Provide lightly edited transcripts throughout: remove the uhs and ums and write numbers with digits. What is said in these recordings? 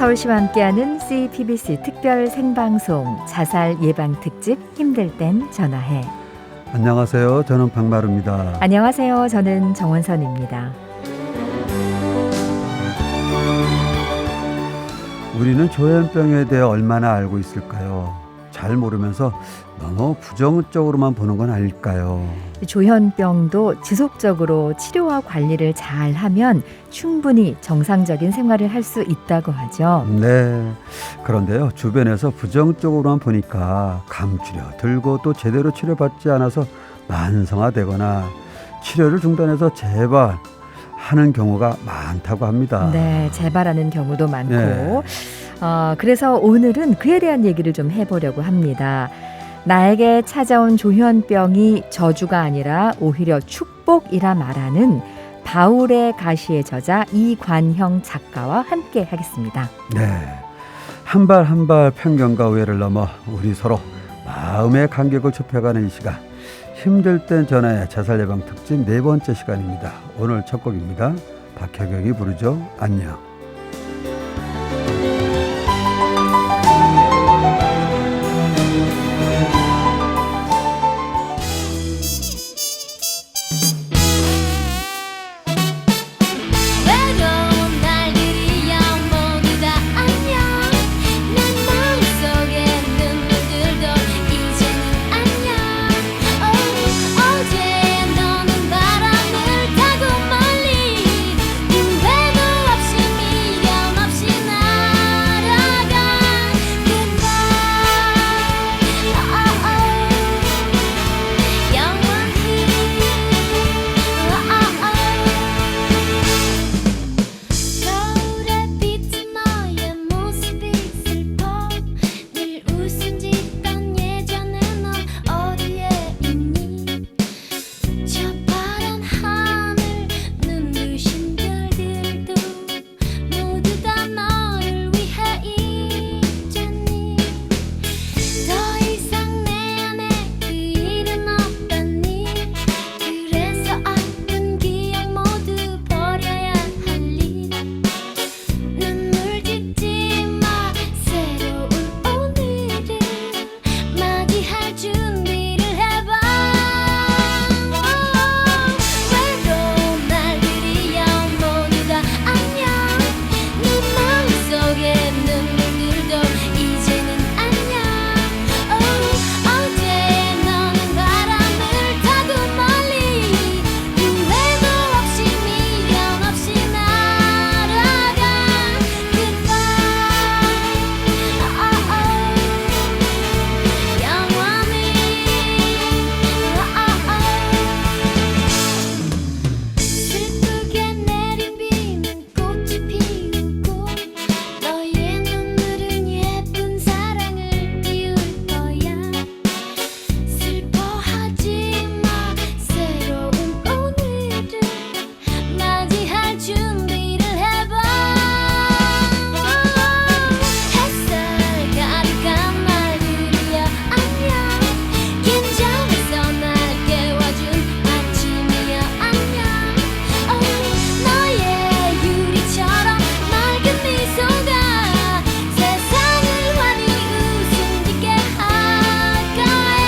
서울시와 함께하는 CPBC 특별 생방송 자살 예방 특집 힘들 땐 전화해. 안녕하세요. 저는 박마루입니다. 안녕하세요. 저는 정원선입니다. 우리는 조현병에 대해 얼마나 알고 있을까요? 잘 모르면서 너무 부정적으로만 보는 건 아닐까요? 조현병도 지속적으로 치료와 관리를 잘하면 충분히 정상적인 생활을 할 수 있다고 하죠. 네. 그런데요, 주변에서 부정적으로만 보니까 감추려 들고 또 제대로 치료받지 않아서 만성화되거나 치료를 중단해서 재발하는 경우가 많다고 합니다. 네, 재발하는 경우도 많고 네. 그래서 오늘은 그에 대한 얘기를 좀 해보려고 합니다. 나에게 찾아온 조현병이 저주가 아니라 오히려 축복이라 말하는 바울의 가시의 저자 이관형 작가와 함께 하겠습니다. 네. 한 발 한 발 편견과 오해를 넘어 우리 서로 마음의 간격을 좁혀가는 이 시간, 힘들 땐 전화해 자살 예방 특집 4번째 시간입니다. 오늘 첫 곡입니다. 박혜경이 부르죠. 안녕. 외로운 날들이야 모두 다 안녕. 내 마음속에 눈물들도 이제는 안녕. 어제 너는 바람을 타고 멀리 후회도 없이 미련 없이 날아가. 거울에 비친 너의 모습이 슬퍼. 늘 웃음 짓던 예전의 넌 어디에 있니? 저 파란 하늘 눈부신 별들도 모두 다 너를 위해 있잖니. 더 이상 내 안에 그 일은 없다니. 그래서 아픈 기억 모두 버려야 할리. 눈물 짓지 마. 새로운 오늘을 맞이할 준비를 해봐. 외로운 날들이야 모두 다 안녕. 네 마음속에 눈물들도 이제는 안녕. 어제 너는 바람을 타고 멀리 후회도 없이 미련 없이 날아가. 슬프게 내린 비는 꽃이 피우고 너의 눈물은 예쁜 사랑을 띄울 거야. 슬퍼하지 마. 새로운 오늘을 맞이할 준비를 해봐. 햇살 가득한 날들이야 안녕. 긴장해서 날 깨워준 아침이야 안녕. 너의 유리처럼 맑은 미소가 세상을 환히 웃음짓게 할 거야.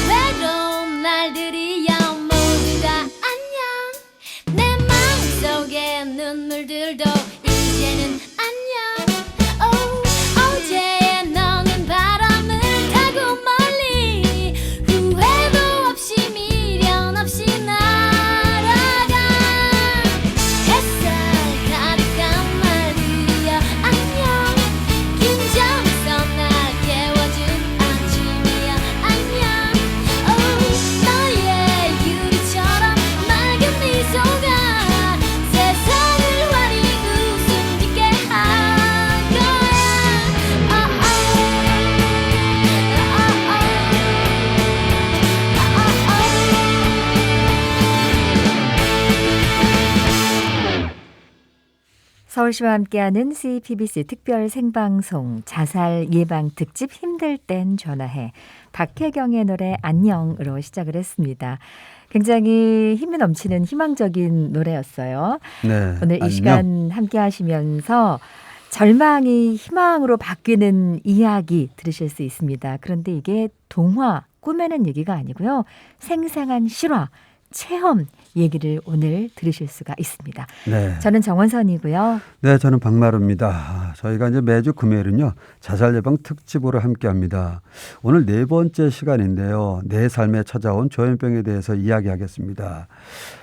외로운 날들이야 모두 다 안녕. 내 마음속에 눈물들도 이제는 안녕. 어제 너는 바람을 타고 멀리 후회도 없이 미련 없이 날아가. 햇살 가득한 날들이야 안녕. 긴장해서 날 깨워준 아침이야 안녕. 너의 유리처럼 맑은 미소가 세상을 환히 서울시와 함께하는 CBBC 특별 생방송 자살 예방 특집 힘들 땐 전화해 박혜경의 노래 안녕으로 시작을 했습니다. 굉장히 힘이 넘치는 희망적인 노래였어요. 네, 오늘 이 안녕. 시간 함께 하시면서 절망이 희망으로 바뀌는 이야기 들으실 수 있습니다. 그런데 이게 동화, 꿈에는 얘기가 아니고요. 생생한 실화, 체험 얘기를 오늘 들으실 수가 있습니다. 네. 저는 정원선이고요. 네, 저는 박마루입니다. 저희가 이제 매주 금요일은요, 자살 예방 특집으로 함께 합니다. 오늘 네 번째 시간인데요. 내 삶에 찾아온 조현병에 대해서 이야기하겠습니다.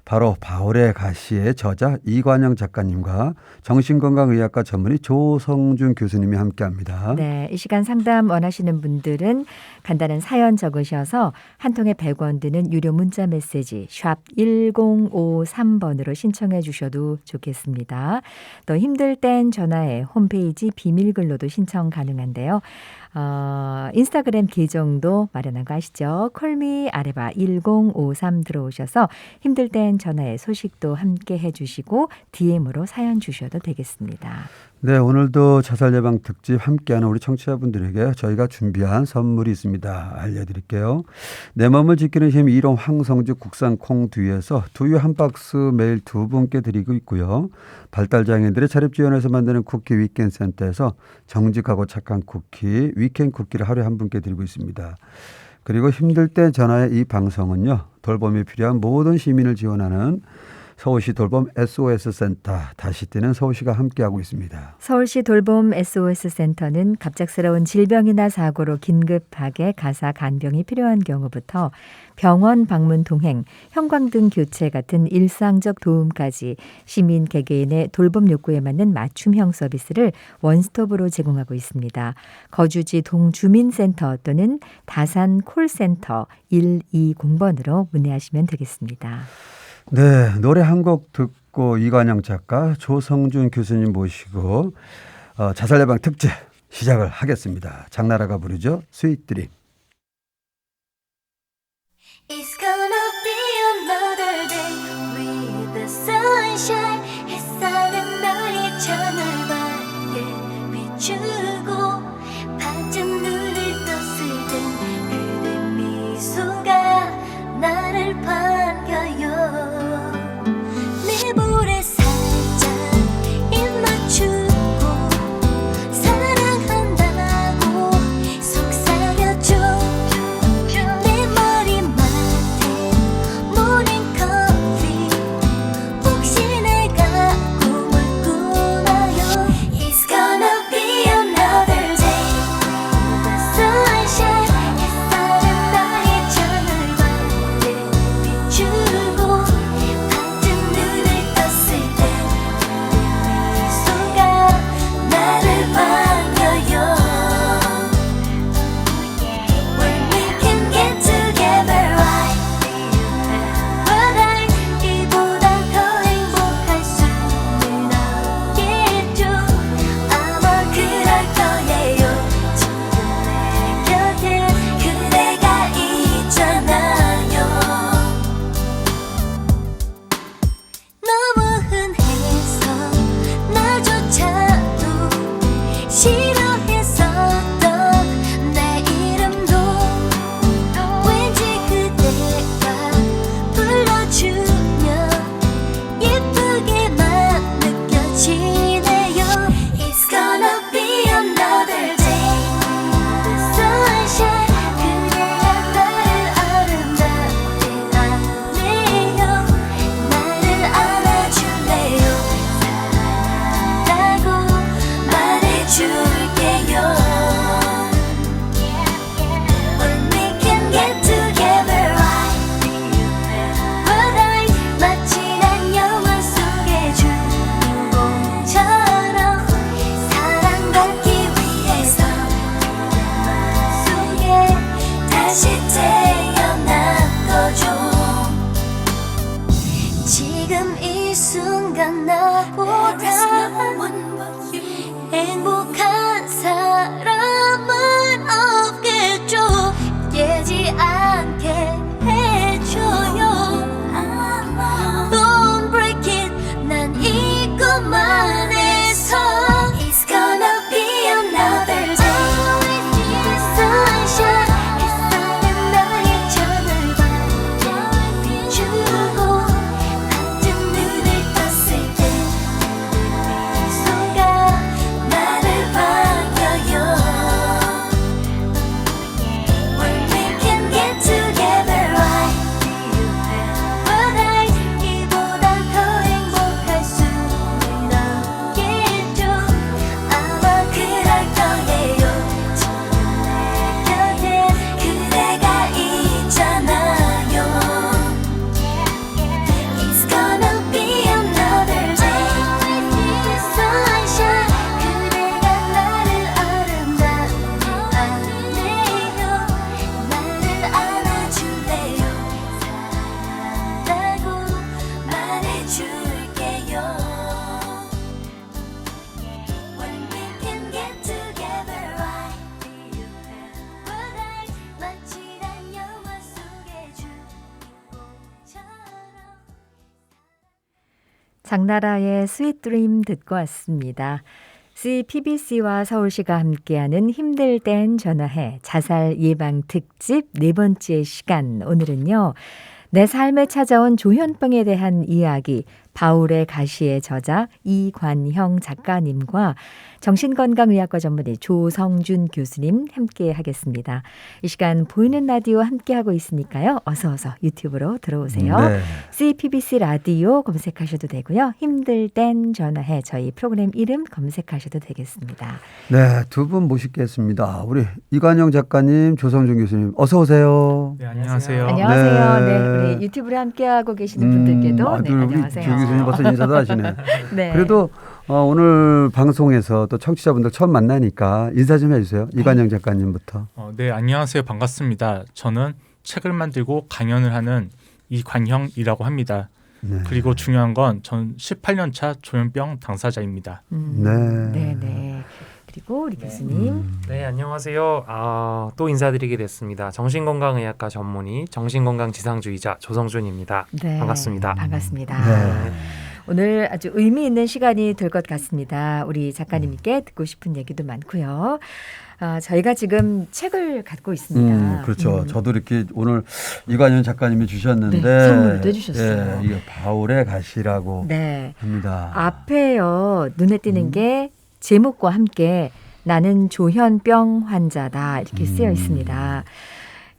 바로 바울의 가시의 저자 이관영 작가님과 정신건강의학과 전문의 조성준 교수님이 함께 합니다. 네, 이 시간 상담 원하시는 분들은 간단한 사연 적으셔서 한 통에 100원 드는 유료 문자 메시지 샵 1053번으로 신청해 주셔도 좋겠습니다. 또 힘들 땐 전화해 홈페이지 비밀글로도 신청 가능한데요. 인스타그램 계정도 마련한 거 아시죠? 콜미 아레바 1053 들어오셔서 힘들 땐 전화해 소식도 함께 해주시고 DM으로 사연 주셔도 되겠습니다. 네, 오늘도 자살 예방 특집 함께하는 우리 청취자분들에게 저희가 준비한 선물이 있습니다. 알려드릴게요. 내 몸을 지키는 힘 1호 황성주 국산 콩두유에서 두유 한 박스 매일 2분께 드리고 있고요. 발달장애인들의 자립지원에서 만드는 쿠키 위켄 센터에서 정직하고 착한 쿠키 위켄 쿠키를 하루에 한 분께 드리고 있습니다. 그리고 힘들 때 전화의 이 방송은요, 돌봄이 필요한 모든 시민을 지원하는 서울시 돌봄 SOS 센터, 다시 뛰는 서울시가 함께하고 있습니다. 서울시 돌봄 SOS 센터는 갑작스러운 질병이나 사고로 긴급하게 가사 간병이 필요한 경우부터 병원 방문 동행, 형광등 교체 같은 일상적 도움까지 시민 개개인의 돌봄 욕구에 맞는 맞춤형 서비스를 원스톱으로 제공하고 있습니다. 거주지 동주민센터 또는 다산 콜센터 120번으로 문의하시면 되겠습니다. 네, 노래 한 곡 듣고 이관영 작가, 조성준 교수님 모시고 자살 예방 특집 시작을 하겠습니다. 장나라가 부르죠. 스윗 드림. It's gonna be another day with the sunshine. 햇살은 너의 창을 밝게 비추고 반짝 눈을 떴을 땐 그대 미소가 나를 반겨요. 내 볼에 살짝 입 맞추고 사랑한다고 속삭여줘. 내 머리맡에 모닝 커피 혹시 내가 꿈을 꾸나요. It's gonna be another day with the sunshine. 햇살은 나의 창을 밝게 비추고 반짝 눈을 떴을 때 미소가 나를 반겨요. When we can get together right But 이보다 더 행복할 수는 없겠죠. 아마 그럴 거예요. 지금 내 곁에 그대가 있잖아요. 너무 흔해서 나조차도 싫어했었던 내 이름도 왠지 그대가 불러주면 예쁘게만 느껴지네요. It's gonna be another day with the sunshine. 그대가 나를 아름답게 안네요. 나를 안아줄래요. 사랑한다고 말해줄게요. When we can get together right But 마치 난 영화 속의 주인공처럼 사랑받기 위해서 속에 다시 태어난 거죠. 지금 이 순간 나보다 행복한 사람은 없겠죠. 깨지 않게 해줘요. Don't break it. 난 이것만의 장나라의 스윗 드림 듣고 왔습니다. CPBC와 서울시가 함께하는 힘들 땐 전화해 자살 예방 특집 네 번째 시간. 오늘은요. 내 삶에 찾아온 조현병에 대한 이야기 바울의 가시의 저자 이관형 작가님과 정신건강의학과 전문의 조성준 교수님 함께 하겠습니다. 이 시간 보이는 라디오 함께하고 있으니까요. 어서 유튜브로 들어오세요. 네. CPBC 라디오 검색하셔도 되고요. 힘들 땐 전화해 저희 프로그램 이름 검색하셔도 되겠습니다. 네, 두 분 모시겠습니다. 우리 이관영 작가님, 조성준 교수님, 어서 오세요. 네, 안녕하세요. 안녕하세요. 네. 네, 우리 유튜브로 함께하고 계시는 분들께도 네, 우리 안녕하세요. 조 교수님 벌써 인사도 하시네. 네. 그래도 오늘 방송에서 또 청취자분들 처음 만나니까 인사 좀 해주세요. 이관영 작가님부터. 네, 안녕하세요. 반갑습니다. 저는 책을 만들고 강연을 하는 이관형이라고 합니다. 네. 그리고 중요한 건 전 18년 차 조현병 당사자입니다. 네. 그리고 우리 교수님. 네, 안녕하세요. 또 인사드리게 됐습니다. 정신건강의학과 전문의, 정신건강지상주의자 조성준입니다. 네, 반갑습니다. 반갑습니다. 네. 오늘 아주 의미 있는 시간이 될 것 같습니다. 우리 작가님께 듣고 싶은 얘기도 많고요. 저희가 지금 책을 갖고 있습니다. 그렇죠. 저도 이렇게 오늘 이관영 작가님이 주셨는데 네, 선물도 해주셨어요. 이게 바울의 가시라고 네. 합니다. 앞에요. 눈에 띄는 게 제목과 함께 나는 조현병 환자다 이렇게 쓰여 있습니다.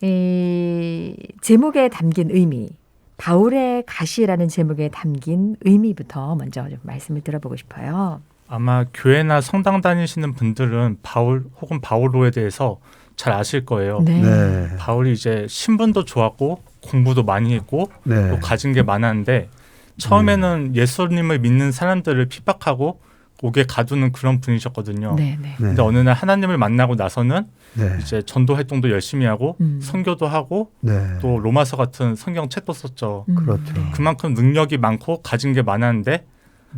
이 제목에 담긴 의미, 바울의 가시라는 제목에 담긴 의미부터 먼저 좀 말씀을 들어보고 싶어요. 아마 교회나 성당 다니시는 분들은 바울 혹은 바오로에 대해서 잘 아실 거예요. 네. 네. 바울이 이제 신분도 좋았고 공부도 많이 했고 네. 또 가진 게 많았는데 처음에는 예수님을 믿는 사람들을 핍박하고 옥에 가두는 그런 분이셨거든요. 네. 네. 근데 어느 날 하나님을 만나고 나서는 네. 이제 전도 활동도 열심히 하고 선교도 하고 네. 또 로마서 같은 성경 책도 썼죠. 그렇죠. 네. 그만큼 능력이 많고 가진 게 많았는데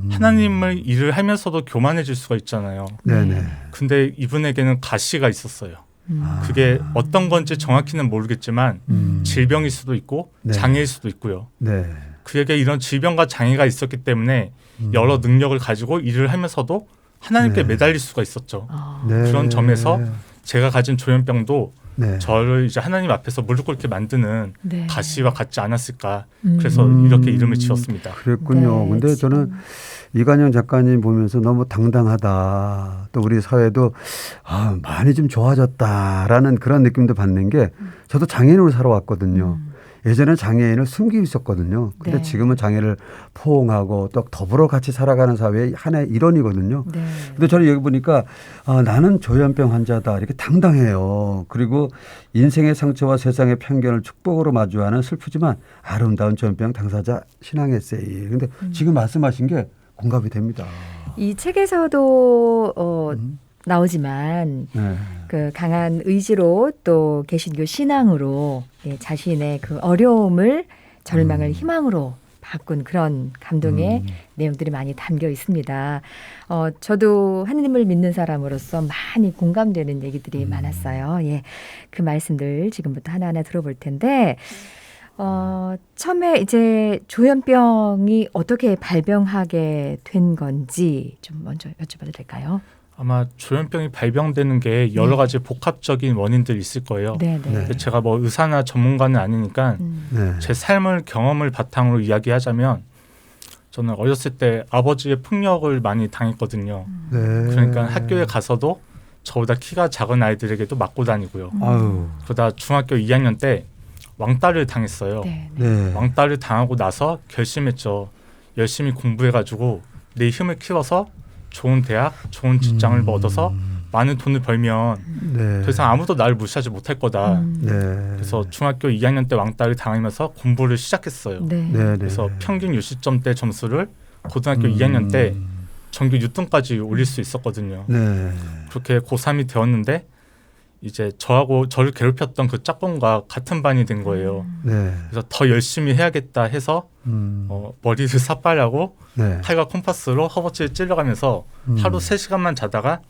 하나님을 일을 하면서도 교만해질 수가 있잖아요. 네네. 근데 이분에게는 가시가 있었어요. 그게 어떤 건지 정확히는 모르겠지만 질병일 수도 있고 네. 장애일 수도 있고요. 네. 그에게 이런 질병과 장애가 있었기 때문에 여러 능력을 가지고 일을 하면서도 하나님께 네. 매달릴 수가 있었죠. 네. 그런 점에서 제가 가진 조현병도 네. 저를 이제 하나님 앞에서 무릎 꿇게 만드는 네. 가시와 같지 않았을까. 그래서 이렇게 이름을 지었습니다. 그랬군요. 네, 근데 저는 이관영 작가님 보면서 너무 당당하다. 또 우리 사회도 많이 좀 좋아졌다라는 그런 느낌도 받는 게 저도 장애인으로 살아왔거든요. 예전에 장애인을 숨기고 있었거든요. 근데 네. 지금은 장애를 포옹하고 또 더불어 같이 살아가는 사회의 하나의 일원이거든요. 네. 근데 저는 여기 보니까 나는 조현병 환자다 이렇게 당당해요. 그리고 인생의 상처와 세상의 편견을 축복으로 마주하는 슬프지만 아름다운 조현병 당사자 신앙 에세이. 근데 지금 말씀하신 게 공감이 됩니다. 이 책에서도 나오지만 네. 그 강한 의지로 또 개신교 신앙으로 자신의 그 어려움을 절망을 희망으로 바꾼 그런 감동의 내용들이 많이 담겨 있습니다. 저도 하느님을 믿는 사람으로서 많이 공감되는 얘기들이 많았어요. 예, 그 말씀들 지금부터 하나하나 들어볼 텐데 처음에 이제 조현병이 어떻게 발병하게 된 건지 좀 먼저 여쭤봐도 될까요? 아마 조현병이 발병되는 게 여러 가지 복합적인 원인들이 있을 거예요. 네. 근데 제가 뭐 의사나 전문가는 아니니까 네. 제 삶을 경험을 바탕으로 이야기하자면 저는 어렸을 때 아버지의 폭력을 많이 당했거든요. 네. 그러니까 학교에 가서도 저보다 키가 작은 아이들에게도 맞고 다니고요. 아유. 그러다 중학교 2학년 때 왕따를 당했어요. 네. 네. 왕따를 당하고 나서 결심했죠. 열심히 공부해가지고 내 힘을 키워서 좋은 대학, 좋은 직장을 얻어서 많은 돈을 벌면 네. 더 이상 아무도 나를 무시하지 못할 거다. 네. 그래서 중학교 2학년 때 왕따를 당하면서 공부를 시작했어요. 네. 네. 그래서 평균 60점대 점수를 고등학교 2학년 때 전교 6등까지 올릴 수 있었거든요. 네. 그렇게 고3이 되었는데 이제 저를 괴롭혔던 그 짝꿍과 같은 반이 된 거예요. 네. 그래서 더 열심히 해야겠다 해서 머리를 삭발하고 네. 칼과 콤파스로 허벅지를 찔러가면서 하루 3시간만 자다가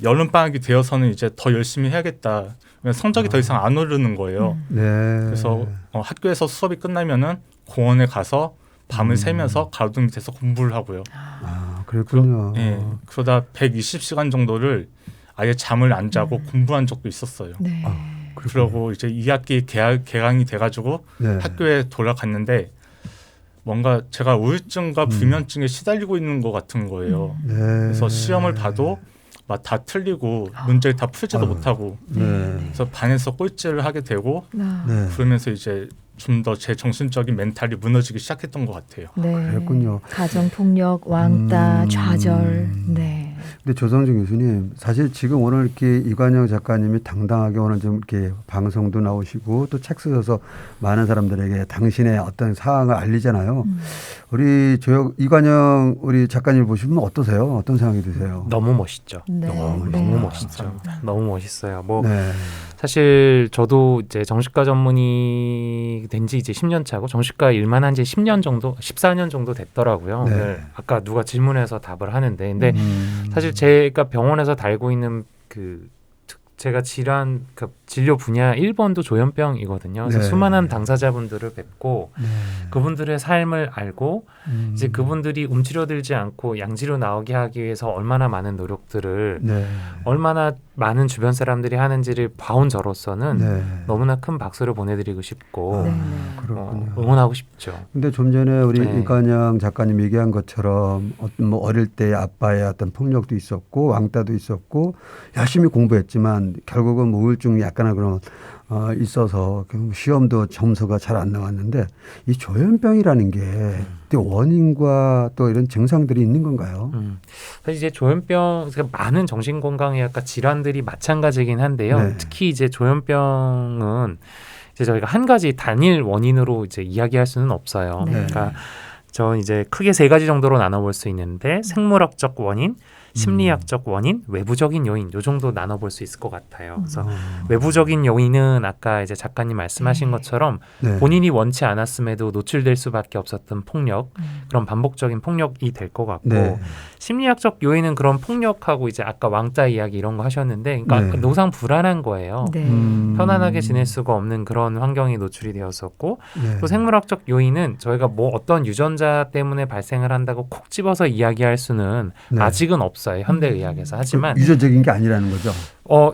여름방학이 되어서는 이제 더 열심히 해야겠다. 성적이 더 이상 안 오르는 거예요. 네. 그래서 학교에서 수업이 끝나면은 공원에 가서 밤을 새면서 가로등 밑에서 공부를 하고요. 아, 그랬군요. 예, 그러다 120시간 정도를 아예 잠을 안 자고 공부한 적도 있었어요. 네. 그러고 이제 2학기 개강이 돼가지고 네. 학교에 돌아갔는데 뭔가 제가 우울증과 불면증에 시달리고 있는 것 같은 거예요. 네. 그래서 시험을 봐도 막 다 틀리고 문제를 다 풀지도 아유. 못하고 네. 그래서 반에서 꼴찌를 하게 되고 네. 그러면서 이제 좀 더 제 정신적인 멘탈이 무너지기 시작했던 것 같아요. 네. 그랬군요. 가정 폭력, 왕따, 좌절. 네. 근데 조성준 교수님, 사실 지금 오늘 이렇게 이관영 작가님이 당당하게 오늘 좀 이렇게 방송도 나오시고 또 책 쓰셔서 많은 사람들에게 당신의 어떤 사항을 알리잖아요. 우리 이관영 우리 작가님 보시면 어떠세요? 어떤 생각이 드세요? 너무 멋있죠. 네. 너무 네. 멋있죠. 너무 멋있어요. 뭐 네. 사실 저도 이제 정신과 전문의 된 지 이제 10년 차고 정신과 일만 한 지 10년 정도, 14년 정도 됐더라고요. 네. 오늘 아까 누가 질문해서 답을 하는데, 근데 음. 사실 제가 병원에서 달고 있는 제가 질환 진료 분야 1번도 조현병이거든요. 그래서 네. 수많은 당사자분들을 뵙고 네. 그분들의 삶을 알고 이제 그분들이 움츠러들지 않고 양지로 나오게 하기 위해서 얼마나 많은 노력들을 네. 얼마나 많은 주변 사람들이 하는지를 봐온 저로서는 네. 너무나 큰 박수를 보내드리고 싶고 네. 그렇군요. 응원하고 싶죠. 근데 좀 전에 우리 네. 이관영 작가님 얘기한 것처럼 뭐 어릴 때 아빠의 어떤 폭력도 있었고 왕따도 있었고 열심히 공부했지만 결국은 뭐 우울증이 약간의 그런 있어서 시험도 점수가 잘 안 나왔는데 이 조현병이라는 게 또 원인과 또 이런 증상들이 있는 건가요? 사실 이제 조현병 많은 정신건강의학과 질환들이 마찬가지긴 한데요. 네. 특히 이제 조현병은 이제 저희가 한 가지 단일 원인으로 이제 이야기할 수는 없어요. 네. 그러니까 저 이제 크게 세 가지 정도로 나눠볼 수 있는데 생물학적 원인, 심리학적 원인, 외부적인 요인 요 정도 나눠볼 수 있을 것 같아요. 그래서 외부적인 요인은 아까 이제 작가님 말씀하신 것처럼 네. 본인이 원치 않았음에도 노출될 수밖에 없었던 폭력, 그런 반복적인 폭력이 될 것 같고 네. 심리학적 요인은 그런 폭력하고 이제 아까 왕따 이야기 이런 거 하셨는데, 그러니까 네. 노상 불안한 거예요. 네. 편안하게 지낼 수가 없는 그런 환경이 노출이 되었었고 네. 또 생물학적 요인은 저희가 뭐 어떤 유전자 때문에 발생을 한다고 콕 집어서 이야기할 수는 네. 아직은 없어요. 현대의학에서. 하지만 유전적인 게 아니라는 거죠.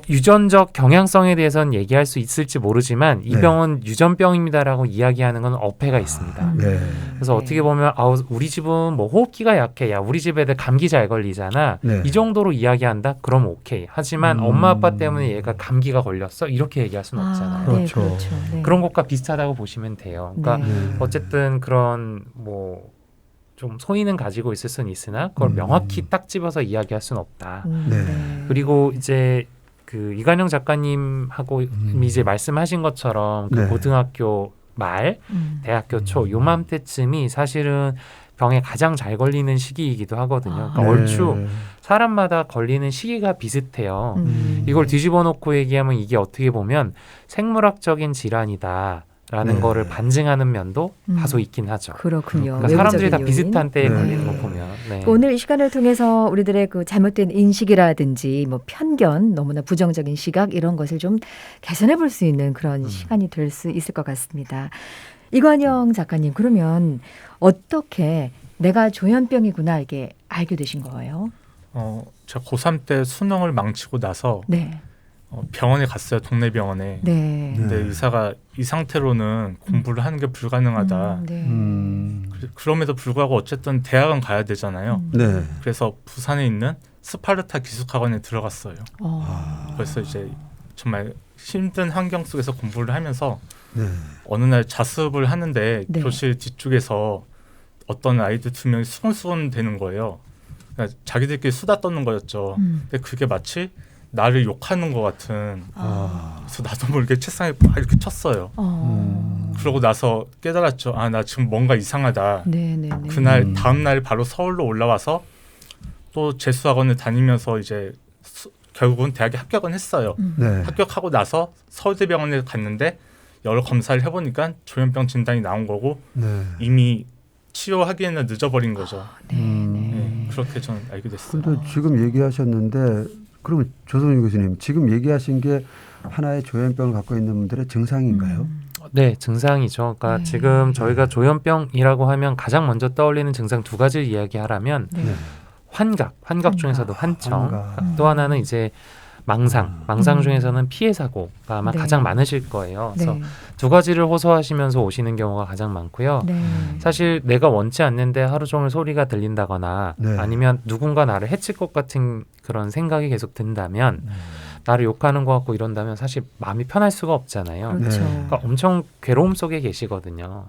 유전적 경향성에 대해서는 얘기할 수 있을지 모르지만 이 네. 병은 유전병입니다라고 이야기하는 건 어폐가 있습니다. 네. 그래서 어떻게 보면 우리 집은 뭐 호흡기가 약해, 야 우리 집 애들 감기 잘 걸리잖아, 네. 이 정도로 이야기한다? 그럼 오케이. 하지만 엄마 아빠 때문에 얘가 감기가 걸렸어? 이렇게 얘기할 수는 없잖아요. 네, 그렇죠. 그렇죠. 네. 그런 것과 비슷하다고 보시면 돼요. 그러니까 네. 어쨌든 그런 뭐 좀 소인은 가지고 있을 수는 있으나 그걸 명확히 딱 집어서 이야기할 수는 없다. 네. 그리고 이제 그 이관영 작가님하고 이제 말씀하신 것처럼 그 네. 고등학교 말, 대학교 초 요맘때쯤이 사실은 병에 가장 잘 걸리는 시기이기도 하거든요. 그러니까 네. 얼추 사람마다 걸리는 시기가 비슷해요. 이걸 뒤집어 놓고 얘기하면 이게 어떻게 보면 생물학적인 질환이다. 라는 네. 거를 반증하는 면도 다소 있긴 하죠. 그렇군요. 그러니까 사람들이 다 외부적인 비슷한 요인. 때에 네. 걸리는 거 보면. 네. 오늘 이 시간을 통해서 우리들의 그 잘못된 인식이라든지 뭐 편견, 너무나 부정적인 시각 이런 것을 좀 개선해 볼 수 있는 그런 시간이 될 수 있을 것 같습니다. 이관영 작가님, 그러면 어떻게 내가 조현병이구나 이게 알게 되신 거예요? 제가 고3 때 수능을 망치고 나서 네. 병원에 갔어요. 동네 병원에. 네. 근데 의사가 이 상태로는 공부를 하는 게 불가능하다. 네. 그럼에도 불구하고 어쨌든 대학은 가야 되잖아요. 네. 그래서 부산에 있는 스파르타 기숙학원에 들어갔어요. 어. 그래서 이제 정말 힘든 환경 속에서 공부를 하면서 네. 어느 날 자습을 하는데 네. 교실 뒤쪽에서 어떤 아이들 2명이 수근수근 되는 거예요. 그러니까 자기들끼리 수다 떠는 거였죠. 근데 그게 마치 나를 욕하는 것 같은. 그래서 나도 모르게 책상에 막 이렇게 쳤어요. 그러고 나서 깨달았죠. 나 지금 뭔가 이상하다. 네네네. 그날 다음 날 바로 서울로 올라와서 또 재수학원을 다니면서 이제 결국은 대학에 합격은 했어요. 네. 합격하고 나서 서울대병원에 갔는데 여러 검사를 해보니까 조현병 진단이 나온 거고 네. 이미 치료하기에는 늦어버린 거죠. 네. 그렇게 저는 알게 됐어요. 근데 지금 얘기하셨는데 그러면 조성윤 교수님 지금 얘기하신 게 하나의 조현병을 갖고 있는 분들의 증상인가요? 네, 증상이죠. 그러니까 네. 지금 저희가 조현병이라고 하면 가장 먼저 떠올리는 증상 두 가지를 이야기하라면 네. 환각 중에서도 환청, 환각. 또 하나는 이제 망상 중에서는 피해 사고가 아마 네. 가장 많으실 거예요. 그래서 네. 두 가지를 호소하시면서 오시는 경우가 가장 많고요. 네. 사실 내가 원치 않는데 하루 종일 소리가 들린다거나 네. 아니면 누군가 나를 해칠 것 같은 그런 생각이 계속 든다면 나를 욕하는 것 같고 이런다면 사실 마음이 편할 수가 없잖아요. 그렇죠. 네. 그러니까 엄청 괴로움 속에 계시거든요.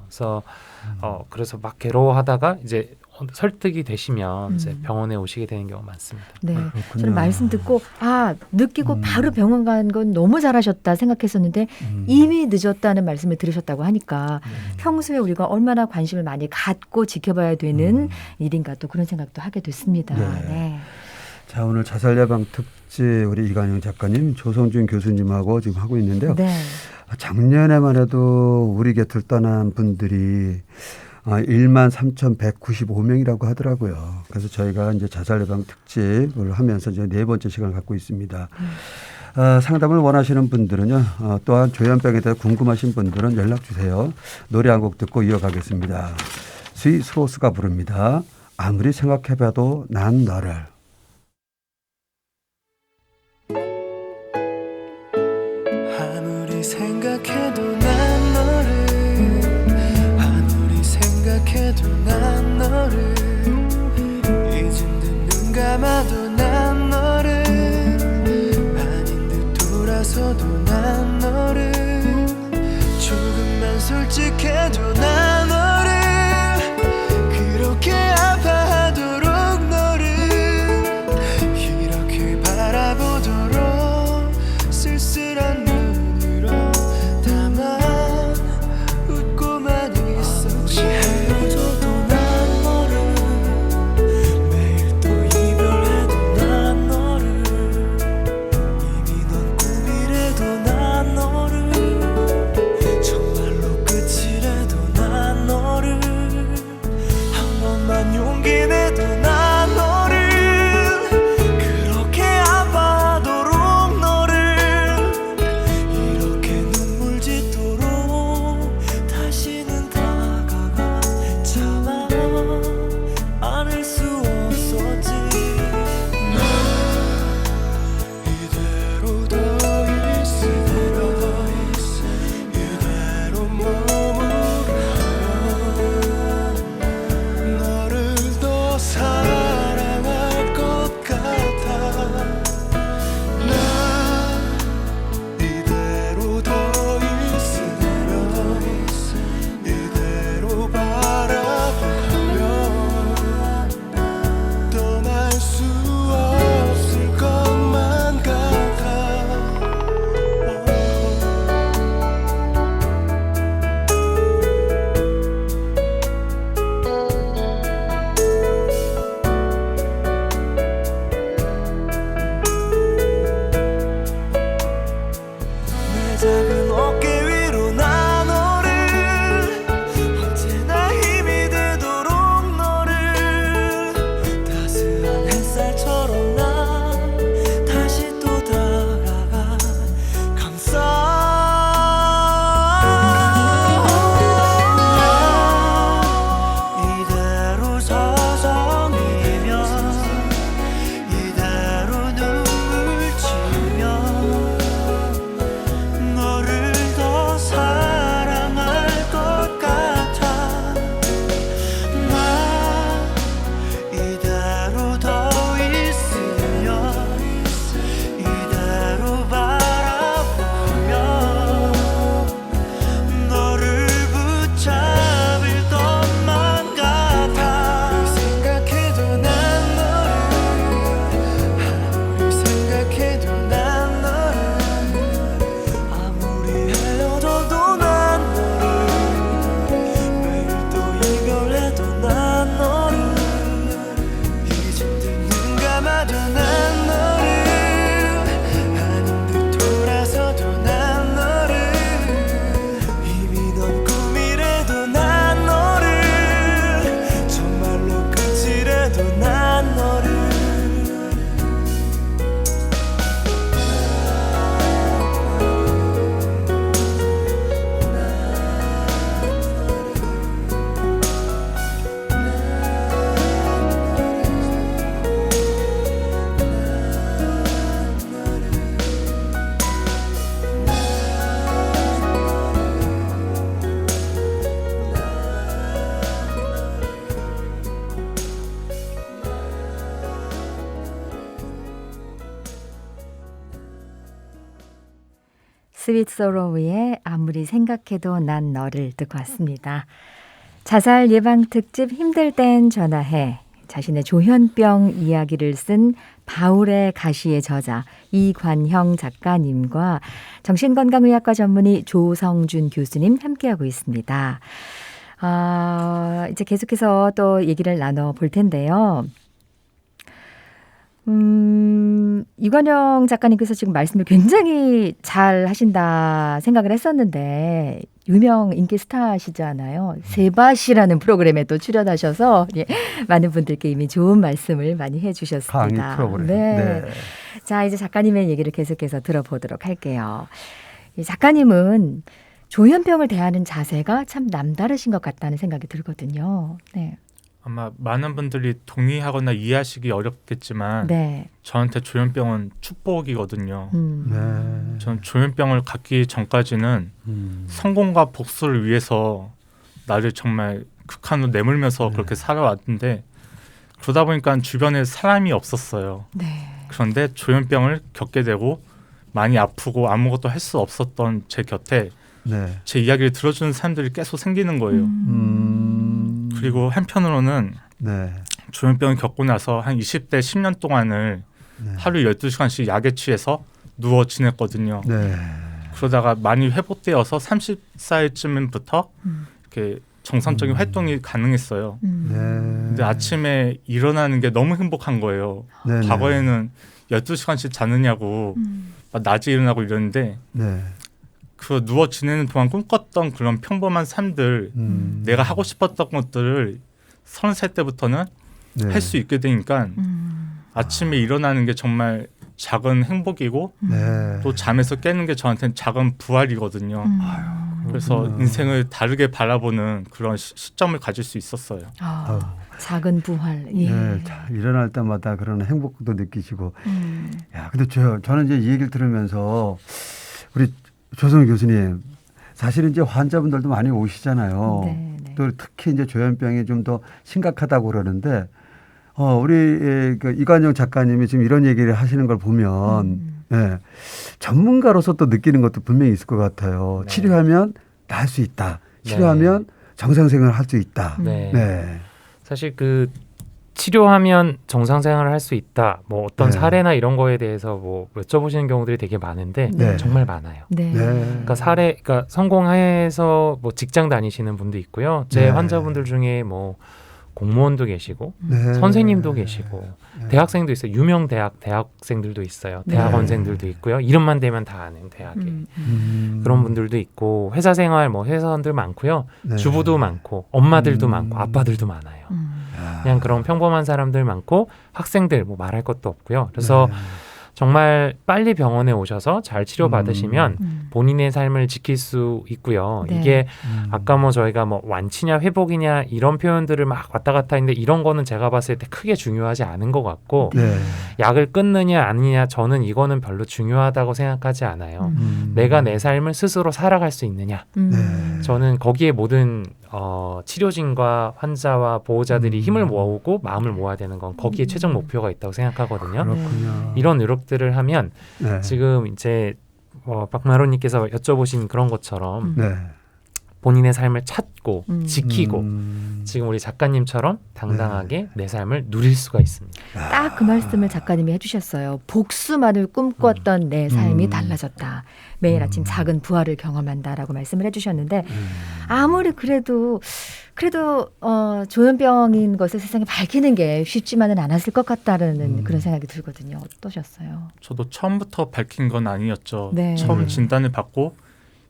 그래서 막 괴로워하다가 이제 설득이 되시면 이제 병원에 오시게 되는 경우가 많습니다. 네. 그렇군요. 저는 말씀 듣고 느끼고 바로 병원 간 건 너무 잘하셨다 생각했었는데 이미 늦었다는 말씀을 들으셨다고 하니까 평소에 우리가 얼마나 관심을 많이 갖고 지켜봐야 되는 일인가 또 그런 생각도 하게 됐습니다. 네. 네. 자, 오늘 자살 예방 특집 우리 이관영 작가님, 조성준 교수님하고 지금 하고 있는데요. 네. 작년에만 해도 우리 곁을 떠난 분들이 13,195명이라고 하더라고요. 그래서 저희가 이제 자살 예방 특집을 하면서 이제 네 번째 시간을 갖고 있습니다. 상담을 원하시는 분들은요. 또한 조현병에 대해 궁금하신 분들은 연락 주세요. 노래 한 곡 듣고 이어가겠습니다. 스위스로스가 부릅니다. 아무리 생각해봐도 난 너를. 아무리 생각해도 난 너를 아무리 생각해도 난 너를 잊은 듯 눈 감아도 난 너를 아닌 듯 돌아서도 난 너를 조금만 솔직해도 난 너를 그렇게 아파하도록 너를 이렇게 바라보도록 쓸쓸한 눈으로 다만 웃고만 있었지. 헤어져도 난 너를 매일 또 이별해도 난 너를 이미 넌 꿈이래도 난 너를 정말로 끝이래도 난 너를 한 번만 용기 내도 난 너를 그렇게 아파하도록 너를 이렇게 눈물 짓도록 다시는 다가가 참아 안을 수 없었지. 나 이대로 더 있으려 이대로 머무르면 너를 더 사랑할 것 같아. 나 이대로 더 있으려 이대로 바라보면 떠날 수 없을 것만 같아. 내 작은 어깨 위로 나 너를 언제나 힘이 되도록 너를 따스한 햇살처럼 나 다시 또 다가가 이대로 서성이면 이대로 눈물 지면 너를 더 사랑할 것 같아. 나 이대로 더 있으면 이대로 바라보면 너를 붙잡을 것만 같아. 생각해도 난 너를 아무리 생각해도 난 너를 아무리 헤어져도 난 너를 매일 또 이별해도 난 너를 잊은 듯 눈 감아도 난 너를 아닌 듯 돌아서도 난 너를 이미 넌 꿈이래도 난 너를 정말로 끝이래도 난 너를 스윗 소로우의 아무리 생각해도 난 너를 듣고 왔습니다. 자살 예방 특집 힘들 땐 전화해. 자신의 조현병 이야기를 쓴 바울의 가시의 저자 이관형 작가님과 정신건강의학과 전문의 조성준 교수님 함께하고 있습니다. 이제 계속해서 또 얘기를 나눠볼 텐데요. 이관영 작가님께서 지금 말씀을 굉장히 잘 하신다 생각을 했었는데 유명 인기 스타시잖아요. 세바시라는 프로그램에 또 출연하셔서 예, 많은 분들께 이미 좋은 말씀을 많이 해주셨습니다. 강의 프로그램. 네. 자, 이제 작가님의 얘기를 계속해서 들어보도록 할게요. 이 작가님은 조현병을 대하는 자세가 참 남다르신 것 같다는 생각이 들거든요. 네. 아마 많은 분들이 동의하거나 이해하시기 어렵겠지만 네. 저한테 조현병은 축복이거든요. 네. 전 조현병을 갖기 전까지는 성공과 복수를 위해서 나를 정말 극한으로 내몰면서 그렇게 살아왔는데 그러다 보니까 주변에 사람이 없었어요. 네. 그런데 조현병을 겪게 되고 많이 아프고 아무것도 할 수 없었던 제 곁에 네. 제 이야기를 들어주는 사람들이 계속 생기는 거예요. 그리고 한편으로는 네. 조현병을 겪고 나서 한 20대 10년 동안을 네. 하루 12시간씩 약에 취해서 누워 지냈거든요. 네. 그러다가 많이 회복되어서 34일쯤부터 이렇게 정상적인 활동이 가능했어요. 네. 근데 아침에 일어나는 게 너무 행복한 거예요. 네. 과거에는 12시간씩 자느냐고 막 낮에 일어나고 이러는데 네. 그 누워 지내는 동안 꿈꿨던 그런 평범한 삶들 내가 하고 싶었던 것들을 30살 때부터는 네. 할 수 있게 되니까 아침에 일어나는 게 정말 작은 행복이고 네. 또 잠에서 깨는 게 저한테는 작은 부활이거든요. 그래서 인생을 다르게 바라보는 그런 시점을 가질 수 있었어요. 작은 부활. 예. 네, 자, 일어날 때마다 그런 행복도 느끼시고. 야, 근데 저는 이제 이 얘기를 들으면서 우리 조성준 교수님, 사실은 이제 환자분들도 많이 오시잖아요. 네, 네. 또 특히 이제 조현병이 좀 더 심각하다고 그러는데, 우리 그 이관영 작가님이 지금 이런 얘기를 하시는 걸 보면, 예, 전문가로서 또 느끼는 것도 분명히 있을 것 같아요. 네. 치료하면 나을 수 있다. 치료하면 정상생활을 할 수 있다. 네. 네. 사실 그 치료하면 정상생활을 할 수 있다. 뭐 어떤 네. 사례나 이런 거에 대해서 뭐 여쭤보시는 경우들이 되게 많은데 네. 정말 많아요. 네. 네. 그러니까 그러니까 성공해서 뭐 직장 다니시는 분도 있고요. 제 네. 환자분들 중에 뭐 공무원도 계시고 네. 선생님도 계시고 네. 대학생도 있어요. 유명 대학생들도 있어요. 네. 대학원생들도 있고요. 이름만 대면 다 아는 대학에 그런 분들도 있고 회사 생활 뭐 회사원들 많고요. 네. 주부도 많고 엄마들도 많고 아빠들도 많아요. 그냥 그런 평범한 사람들 많고 학생들 뭐 말할 것도 없고요. 그래서 네. 정말 빨리 병원에 오셔서 잘 치료받으시면 본인의 삶을 지킬 수 있고요. 네. 이게 아까 뭐 저희가 뭐 완치냐 회복이냐 이런 표현들을 막 왔다 갔다 했는데 이런 거는 제가 봤을 때 크게 중요하지 않은 것 같고 네. 약을 끊느냐 아니냐 저는 이거는 별로 중요하다고 생각하지 않아요. 내가 내 삶을 스스로 살아갈 수 있느냐. 네. 저는 거기에 모든 치료진과 환자와 보호자들이 힘을 모으고 마음을 모아야 되는 건 거기에 최종 목표가 있다고 생각하거든요. 그렇군요. 이런 노력들을 하면 네. 지금 이제 박마로님께서 여쭤보신 그런 것처럼 네. 본인의 삶을 찾고 지키고 지금 지금 우리 작가님처럼 당당하게 내 삶을 누릴 수가 있습니다. 딱 그 말씀을 작가님이 해주셨어요. 복수만을 꿈꿨던 내 삶이 달라졌다. 매일 아침 작은 부활을 경험한다라고 말씀을 해주셨는데 아무리 그래도 조현병인 것을 세상에 밝히는 게 쉽지만은 않았을 것 같다는 그런 생각이 들거든요. 어떠셨어요? 저도 처음부터 밝힌 건 아니었죠. 네. 처음 진단을 받고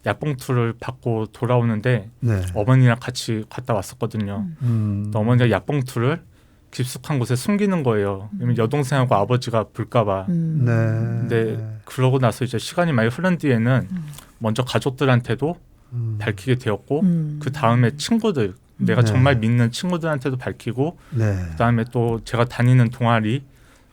약봉투를 받고 돌아오는데 네. 어머니랑 같이 갔다 왔었거든요. 근데 어머니가 약봉투를 깊숙한 곳에 숨기는 거예요. 왜냐면 여동생하고 아버지가 볼까봐. 네. 근데 그러고 나서 이제 시간이 많이 흐른 뒤에는 먼저 가족들한테도 밝히게 되었고 그 다음에 친구들, 내가 네. 정말 믿는 친구들한테도 밝히고 네. 그 다음에 또 제가 다니는 동아리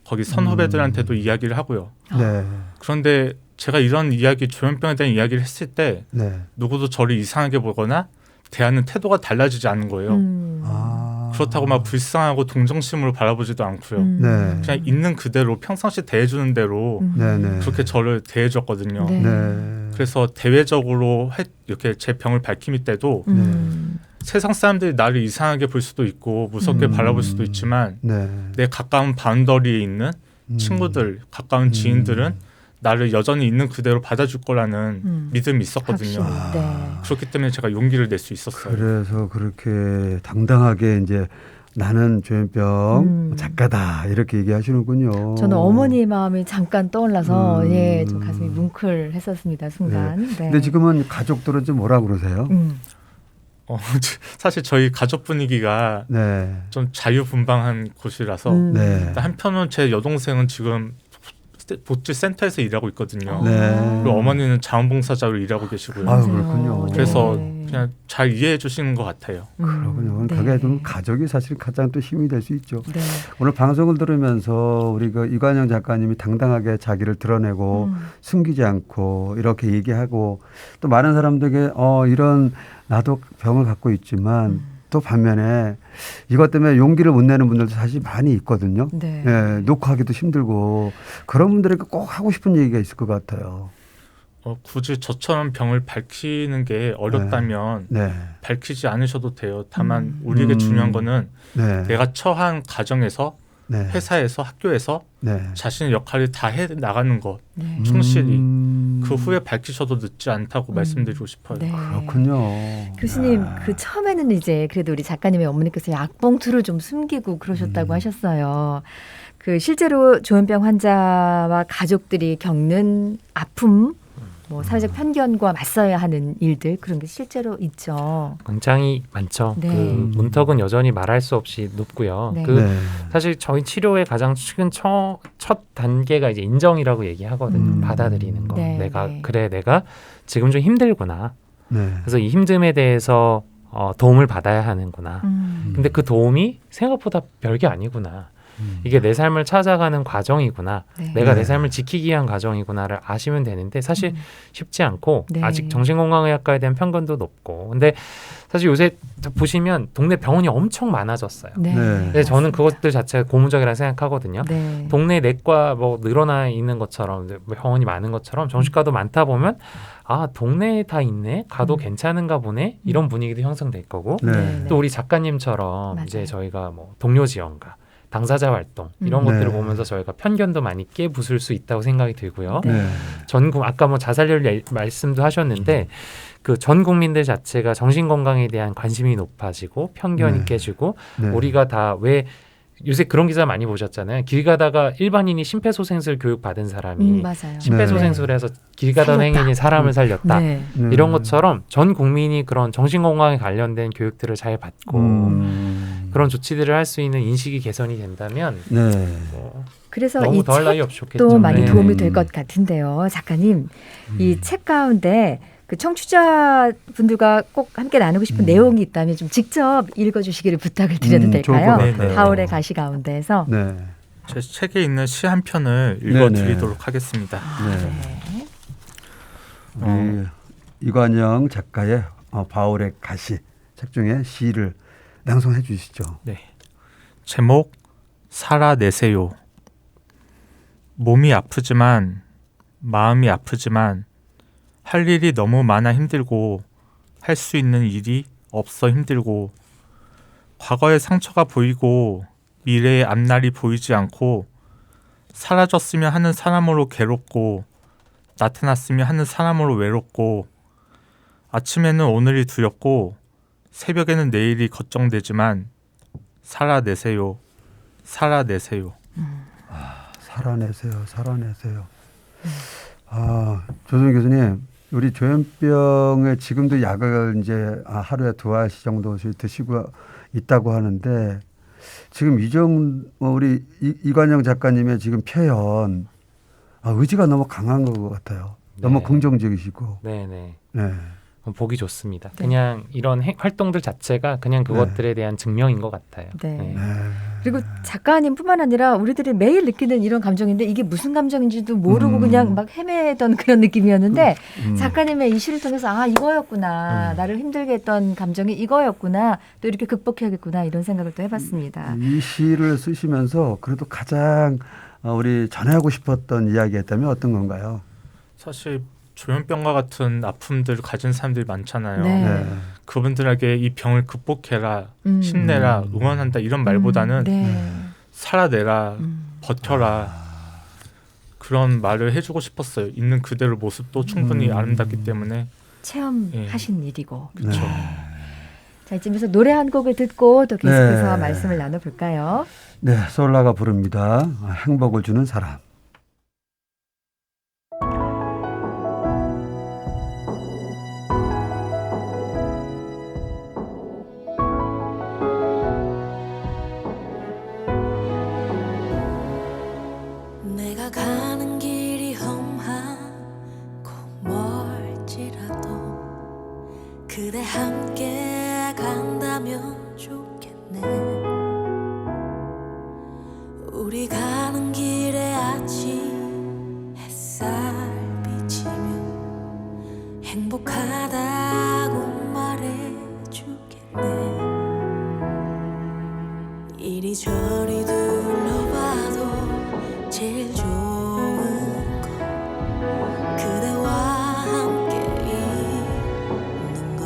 거기 선후배들한테도 이야기를 하고요. 네. 그런데 제가 이런 이야기, 조현병에 대한 이야기를 했을 때 네. 누구도 저를 이상하게 보거나 대하는 태도가 달라지지 않은 거예요. 그렇다고 막 불쌍하고 동정심으로 바라보지도 않고요. 네. 그냥 있는 그대로 평상시 대해주는 대로 네. 네. 그렇게 저를 대해줬거든요. 네. 네. 그래서 대외적으로 이렇게 제 병을 밝힘일 때도 세상 사람들이 나를 이상하게 볼 수도 있고 무섭게 바라볼 수도 있지만 네. 내 가까운 바운더리에 있는 친구들, 가까운 지인들은 나를 여전히 있는 그대로 받아줄 거라는 믿음이 있었거든요. 확실히. 네. 그렇기 때문에 제가 용기를 낼 수 있었어요. 그래서 그렇게 당당하게 이제 나는 조현병 작가다 이렇게 얘기하시는군요. 저는 어머니의 마음이 잠깐 떠올라서 예, 좀 가슴이 뭉클했었습니다. 순간. 네. 근데 지금은 가족들은 좀 뭐라 그러세요? 사실 저희 가족 분위기가 네. 좀 자유분방한 곳이라서 네. 한편으로는 제 여동생은 지금 보트 센터에서 일하고 있거든요. 네. 그리고 어머니는 자원봉사자로 일하고 계시고요. 아유, 그렇군요. 그래서 네. 그냥 잘 이해해 주시는 것 같아요. 그렇군요. 네. 그게 좀 가족이 사실 가장 또 힘이 될 수 있죠. 네. 오늘 방송을 들으면서 우리 그 이관영 작가님이 당당하게 자기를 드러내고 숨기지 않고 이렇게 얘기하고 또 많은 사람들에게 이런 나도 병을 갖고 있지만 또 반면에 이것 때문에 용기를 못 내는 분들도 사실 많이 있거든요. 네. 예, 녹화하기도 힘들고 그런 분들에게 꼭 하고 싶은 얘기가 있을 것 같아요. 굳이 저처럼 병을 밝히는 게 어렵다면 네. 밝히지 않으셔도 돼요. 다만 우리에게 중요한 거는 네. 내가 처한 가정에서 네. 회사에서 학교에서 네. 자신의 역할을 다 해 나가는 것 네. 충실히 그 후에 밝히셔도 늦지 않다고 말씀드리고 싶어요. 네. 그렇군요. 교수님, 그 처음에는 이제 그래도 우리 작가님의 어머니께서 약봉투를 좀 숨기고 그러셨다고 하셨어요. 그 실제로 조현병 환자와 가족들이 겪는 아픔, 뭐 사회적 편견과 맞서야 하는 일들 그런 게 실제로 있죠. 굉장히 많죠. 네. 그 문턱은 여전히 말할 수 없이 높고요. 네. 그 네. 사실 저희 치료의 가장 큰 첫 단계가 이제 인정이라고 얘기하거든요. 받아들이는 거. 네, 내가 네. 그래 내가 지금 좀 힘들구나. 네. 그래서 이 힘듦에 대해서 도움을 받아야 하는구나. 근데 그 도움이 생각보다 별게 아니구나. 이게 내 삶을 찾아가는 과정이구나. 네. 내가 네. 내 삶을 지키기 위한 과정이구나를 아시면 되는데 사실 쉽지 않고 네. 아직 정신건강의학과에 대한 편견도 높고 근데 사실 요새 보시면 동네 병원이 엄청 많아졌어요. 네. 네. 근데 저는 그것들 자체가 고무적이라 생각하거든요. 네. 동네 내과 뭐 늘어나 있는 것처럼 병원이 많은 것처럼 정신과도 많다 보면 아 동네에 다 있네 가도 괜찮은가 보네 이런 분위기도 형성될 거고 네. 또 우리 작가님처럼 맞아요. 이제 저희가 뭐 동료 지원가 당사자 활동 이런 네. 것들을 보면서 저희가 편견도 많이 깨부술 수 있다고 생각이 들고요. 네. 네. 전국 아까 뭐 자살률 말씀도 하셨는데 그 전 국민들 자체가 정신 건강에 대한 관심이 높아지고 편견이 네. 깨지고 네. 우리가 다 왜 요새 그런 기사 많이 보셨잖아요. 길 가다가 일반인이 심폐소생술 교육 받은 사람이 맞아요. 심폐소생술에서 길 가던 살렸다. 행인이 사람을 살렸다. 네. 네. 이런 것처럼 전 국민이 그런 정신 건강에 관련된 교육들을 잘 받고 그런 조치들을 할 수 있는 인식이 개선이 된다면 네. 뭐 그래서 너무 이 더할 나위 책도 없이 좋겠죠. 많이 네. 도움이 될 것 같은데요. 작가님, 이 책 가운데 그 청취자 분들과 꼭 함께 나누고 싶은 내용이 있다면 좀 직접 읽어주시기를 부탁을 드려도 좋을 것 될까요? 같아요. 하울의 가시 가운데에서. 네. 제 책에 있는 시 한 편을 읽어드리도록 하겠습니다. 네. 우리 이관영 작가의 바울의 가시 책 중에 시를 낭송해 주시죠. 네. 제목 살아내세요. 몸이 아프지만 마음이 아프지만 할 일이 너무 많아 힘들고 할 수 있는 일이 없어 힘들고 과거의 상처가 보이고 미래의 앞날이 보이지 않고 사라졌으면 하는 사람으로 괴롭고 나타났으면 하는 사람으로 외롭고 아침에는 오늘이 두렵고 새벽에는 내일이 걱정되지만 살아내세요. 살아내세요. 살아내세요. 살아내세요. 조정 교수님, 우리 조현병에 지금도 약을 이제 하루에 2알씩 정도씩 드시고 있다고 하는데 지금 우리 이관영 작가님의 지금 표현 의지가 너무 강한 것 같아요. 너무 네. 긍정적이시고. 네네. 네. 보기 좋습니다. 그냥 이런 활동들 자체가 그냥 그것들에 대한 증명인 것 같아요. 네. 네. 그리고 작가님뿐만 아니라 우리들이 매일 느끼는 이런 감정인데 이게 무슨 감정인지도 모르고 그냥 막 헤매던 그런 느낌이었는데 작가님의 이 시를 통해서 이거였구나. 나를 힘들게 했던 감정이 이거였구나. 또 이렇게 극복해야겠구나. 이런 생각을 또 해봤습니다. 이 시를 쓰시면서 그래도 가장 우리 전하고 싶었던 이야기였다면 어떤 건가요? 사실 조현병과 같은 아픔들을 가진 사람들이 많잖아요. 네. 네. 그분들에게 이 병을 극복해라, 음. 힘내라, 응원한다 이런 말보다는 네. 살아내라, 음. 버텨라 그런 말을 해주고 싶었어요. 있는 그대로 모습도 충분히 아름답기 때문에. 체험하신 일이고. 그렇죠. 자, 이쯤에서 노래 한 곡을 듣고 또 계속해서 네. 말씀을 나눠볼까요? 네, 솔라가 부릅니다. 행복을 주는 사람. 내가 가는 길이 험하고 멀지라도 그대 함께 간다면 좋겠네. 우리 가는 길에 아침 햇살 비치면 행복하다고 말해주겠네. 이리저리 둘러봐도 제일 좋은 건 그대와 함께 있는 것.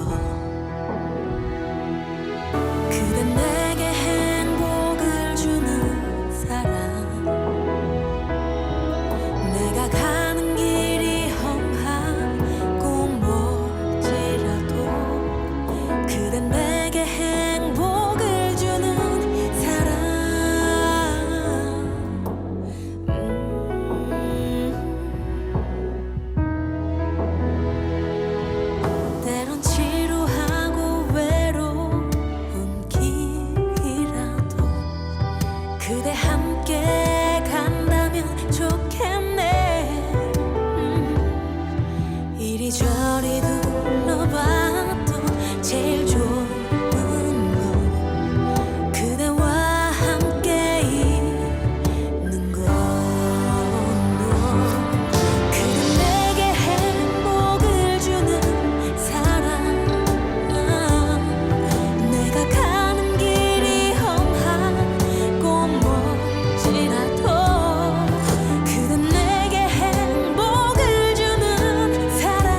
그대 내게 행복을 주는 사람. 내가 가는 길이 험하고 멀지라도 그대 내게 행복을 주는 사람. 때론 지루하고 외로운 길이라도 그대 함께 간다면 좋겠네. 이리저리 둘러봐도 제일 좋은 건 그대와 함께 있는 것. 그대 내게 행복을 주는 사람. 내가 가는 길이 험하고 멀지라도 그대 내게 행복을 주는 사람.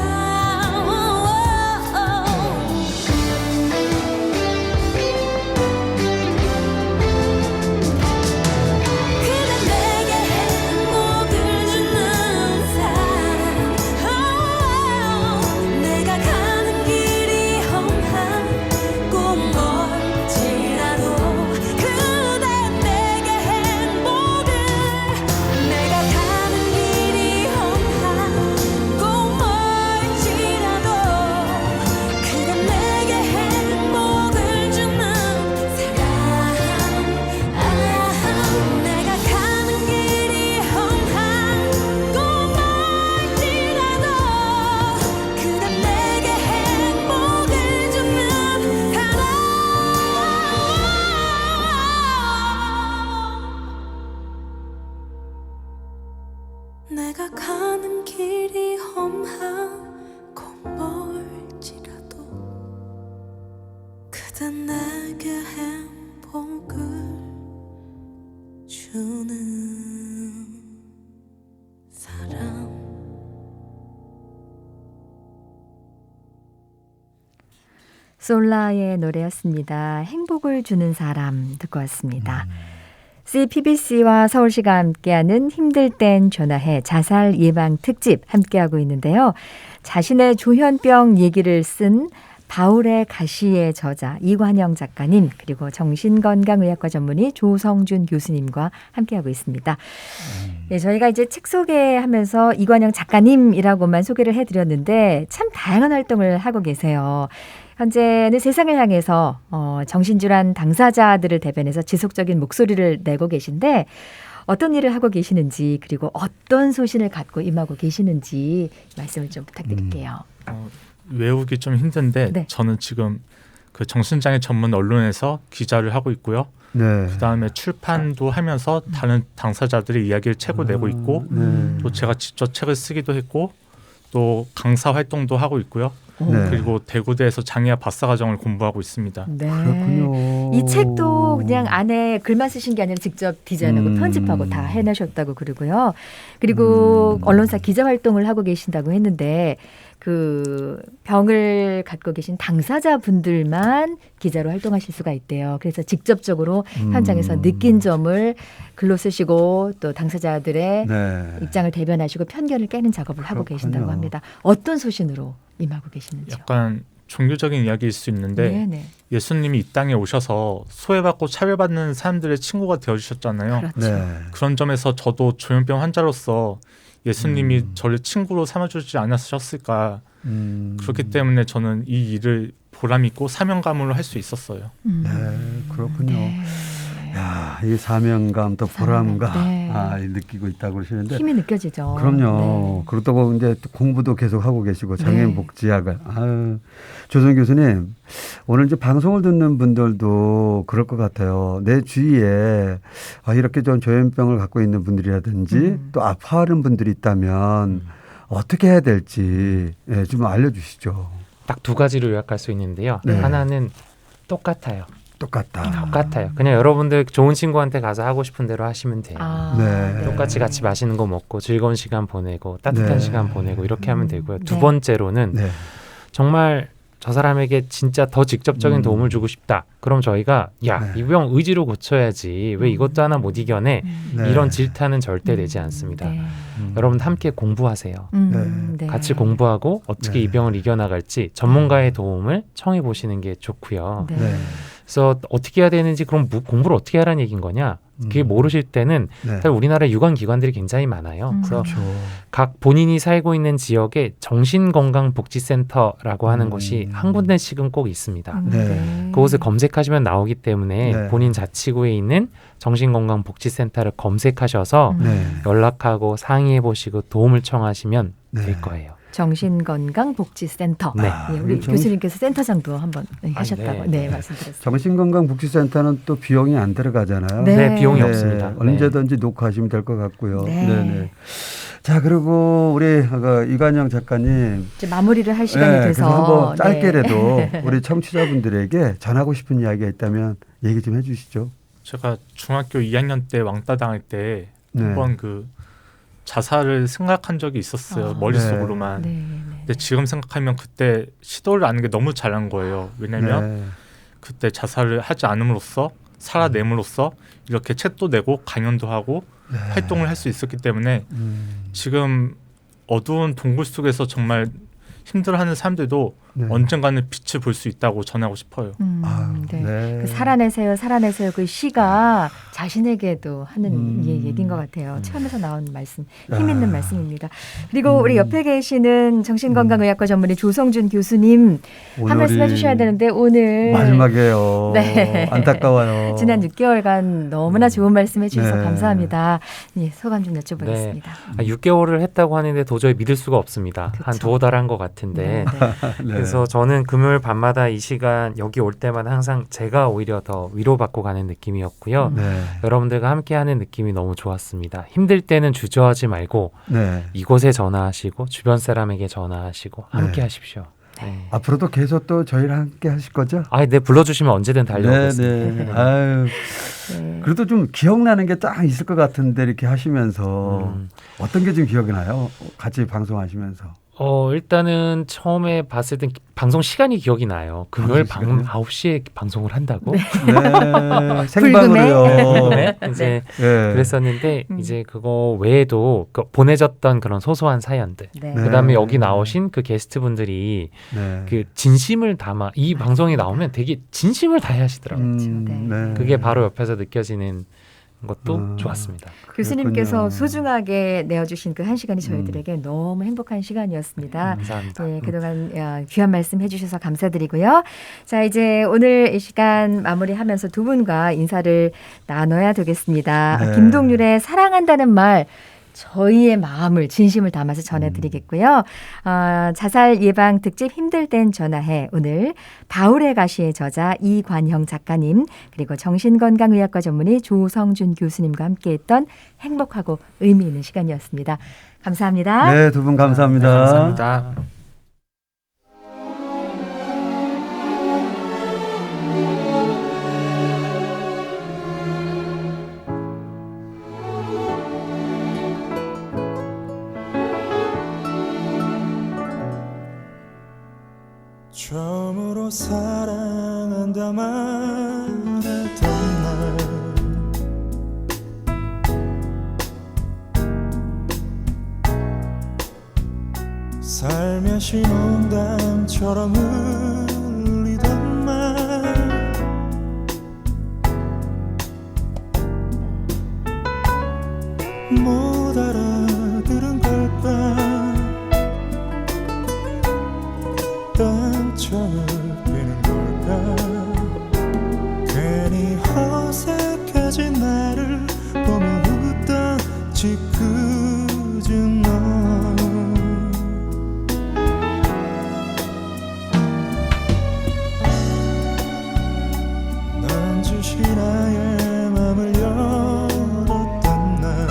그대 내게 행복을 주는 사람. 내가 가는 길이 험하고 멀지라도 그대 내게 행복을. 내가 가는 길이 험하고 멀지라도 그대 내게 행복을 주는 사람. 내가 가는 길이 험하고 멀지라도 그대 내게 행복을 주는 사람. 내가 가는 길이 험하고 멀지라도 그대 내게 행복을 주는 사람. 솔라의 노래였습니다. 행복을 주는 사람 듣고 왔습니다. CPBC와 서울시가 함께하는 힘들 땐 전화해 자살 예방 특집 함께하고 있는데요. 자신의 조현병 얘기를 쓴 바울의 가시의 저자 이관영 작가님 그리고 정신건강의학과 전문의 조성준 교수님과 함께하고 있습니다. 네, 저희가 이제 책 소개하면서 이관영 작가님이라고만 소개를 해드렸는데 참 다양한 활동을 하고 계세요. 현재는 세상을 향해서 정신질환 당사자들을 대변해서 지속적인 목소리를 내고 계신데 어떤 일을 하고 계시는지 그리고 어떤 소신을 갖고 임하고 계시는지 말씀을 좀 부탁드릴게요. 외우기 좀 힘든데 네. 저는 지금 그 정신장애 전문 언론에서 기자를 하고 있고요. 네. 그다음에 출판도 하면서 다른 당사자들의 이야기를 책으로 내고 있고 네. 또 제가 직접 책을 쓰기도 했고 또 강사 활동도 하고 있고요. 네. 그리고 대구대에서 장의학 박사과정을 공부하고 있습니다. 네. 그렇군요. 이 책도 그냥 안에 글만 쓰신 게 아니라 직접 디자인하고 편집하고 다 해내셨다고 그러고요. 그리고 언론사 기자 활동을 하고 계신다고 했는데 그 병을 갖고 계신 당사자분들만 기자로 활동하실 수가 있대요. 그래서 직접적으로 현장에서 느낀 점을 글로 쓰시고 또 당사자들의 네. 입장을 대변하시고 편견을 깨는 작업을 하고 그렇군요. 계신다고 합니다. 어떤 소신으로 임하고 계시는지요? 약간 종교적인 이야기일 수 있는데 네네. 예수님이 이 땅에 오셔서 소외받고 차별받는 사람들의 친구가 되어주셨잖아요. 그렇죠. 네. 그런 점에서 저도 조현병 환자로서 예수님이 저를 친구로 삼아주지 않으셨을까. 그렇기 때문에 저는 이 일을 보람 있고 사명감으로 할 수 있었어요. 네, 그렇군요. 네. 야, 이 사명감 또 보람감 네. 느끼고 있다고 그러시는데 힘이 느껴지죠. 그럼요. 네. 그렇다고 이제 또 공부도 계속 하고 계시고 네. 장애인 복지학을. 아유, 조성 교수님, 오늘 이제 방송을 듣는 분들도 그럴 것 같아요. 내 주위에 이렇게 좀 조현병을 갖고 있는 분들이라든지 또 아파하는 분들이 있다면 어떻게 해야 될지 좀 알려주시죠. 딱 두 가지로 요약할 수 있는데요. 네. 하나는 똑같아요. 똑같다. 똑같아요. 그냥 여러분들 좋은 친구한테 가서 하고 싶은 대로 하시면 돼요. 네. 똑같이 같이 맛있는 거 먹고 즐거운 시간 보내고 따뜻한 네. 시간 보내고 이렇게 하면 되고요. 두 네. 번째로는 네. 정말 저 사람에게 진짜 더 직접적인 도움을 주고 싶다. 그럼 저희가 야, 네. 이 병 의지로 고쳐야지. 왜 이것도 하나 못 이겨내? 네. 이런 질타는 절대 되지 않습니다. 네. 여러분 함께 공부하세요. 네. 같이 공부하고 어떻게 네. 이 병을 이겨나갈지 전문가의 도움을 청해 보시는 게 좋고요. 네. 네. 그래서 어떻게 해야 되는지 그럼 공부를 어떻게 하라는 얘기인 거냐? 그게 모르실 때는 네. 사실 우리나라에 유관기관들이 굉장히 많아요. 그래서 그렇죠. 각 본인이 살고 있는 지역에 정신건강복지센터라고 하는 곳이 한 군데씩은 꼭 있습니다. 네. 그곳을 검색하시면 나오기 때문에 네. 본인 자치구에 있는 정신건강복지센터를 검색하셔서 네. 연락하고 상의해보시고 도움을 청하시면 네. 될 거예요. 정신건강복지센터. 네. 예, 우리 정- 교수님께서 센터장도 한번 하셨다고 네. 말씀드렸습니다. 정신건강복지센터는 또 비용이 안 들어가잖아요. 네. 네, 비용이 네, 없습니다. 네. 언제든지 녹화하시면 될 것 같고요. 네. 네네. 자, 그리고 우리 이관영 작가님. 이제 마무리를 할 시간이 네, 돼서 그래서 한번 네. 짧게라도 우리 청취자분들에게 전하고 싶은 이야기가 있다면 얘기 좀 해주시죠. 제가 중학교 2학년 때 왕따 당할 때 네. 한번 그 자살을 생각한 적이 있었어요. 아. 머릿속으로만. 네, 네. 근데 지금 생각하면 그때 시도를 안 게 너무 잘한 거예요. 왜냐면 네. 그때 자살을 하지 않음으로써 살아냄으로써 이렇게 책도 내고 강연도 하고 네. 활동을 할 수 있었기 때문에 지금 어두운 동굴 속에서 정말 힘들어하는 사람들도 네. 언젠가는 빛을 볼 수 있다고 전하고 싶어요. 아유, 네. 네. 그 살아내세요, 살아내세요. 그 시가 자신에게도 하는 얘기인 것 같아요. 체험에서 나온 말씀, 힘 있는 말씀입니다. 그리고 우리 옆에 계시는 정신건강의학과 전문의 조성준 교수님 한 말씀 오늘이 해주셔야 되는데 오늘 마지막이에요. 네. 안타까워요. 지난 6개월간 너무나 좋은 말씀 해주셔서 네. 감사합니다. 예, 소감 좀 여쭤보겠습니다. 6개월을 했다고 하는데 도저히 믿을 수가 없습니다. 그쵸. 한 두어 달 한 것 같은데. 네. 그래서 저는 금요일 밤마다 이 시간 여기 올 때마다 항상 제가 오히려 더 위로받고 가는 느낌이었고요. 네. 여러분들과 함께하는 느낌이 너무 좋았습니다. 힘들 때는 주저하지 말고 네. 이곳에 전화하시고 주변 사람에게 전화하시고 함께 네. 하십시오. 네. 앞으로도 계속 또 저희랑 함께 하실 거죠? 네, 불러주시면 언제든 달려오겠습니다. 네. 아유, 네. 그래도 좀 기억나는 게 딱 있을 것 같은데 이렇게 하시면서 어떤 게 좀 기억이 나요? 같이 방송하시면서. 일단은 처음에 봤을 땐 방송 시간이 기억이 나요. 금요일 방송 밤 9시에 방송을 한다고? 네. 생방으로요. 네. 이제 네. 그랬었는데 이제 그거 외에도 보내졌던 그런 소소한 사연들. 네. 그다음에 여기 나오신 그 게스트분들이 네. 그 진심을 담아 이 방송에 나오면 되게 진심을 다하시더라고요. 네. 그게 바로 옆에서 느껴지는 것도 좋았습니다. 교수님께서 그렇군요. 소중하게 내어주신 그 한 시간이 저희들에게 너무 행복한 시간이었습니다. 감사합니다. 네, 그동안 귀한 말씀 해주셔서 감사드리고요. 자, 이제 오늘 이 시간 마무리하면서 두 분과 인사를 나눠야 되겠습니다. 네. 김동률의 사랑한다는 말 저희의 마음을 진심을 담아서 전해드리겠고요. 자살 예방 특집 힘들 땐 전화해. 오늘 바울의 가시의 저자 이관형 작가님 그리고 정신건강의학과 전문의 조성준 교수님과 함께했던 행복하고 의미 있는 시간이었습니다. 감사합니다. 네, 두 분 감사합니다. 감사합니다. 처음으로 사랑한다 말했던 날 살며시 농담처럼 흘리던 말 못 알아들은 걸까 딴척이는 걸까 괜히 어색해진 나를 보며 웃던 짓궂은 너 넌지시 나의 맘을 열었던 날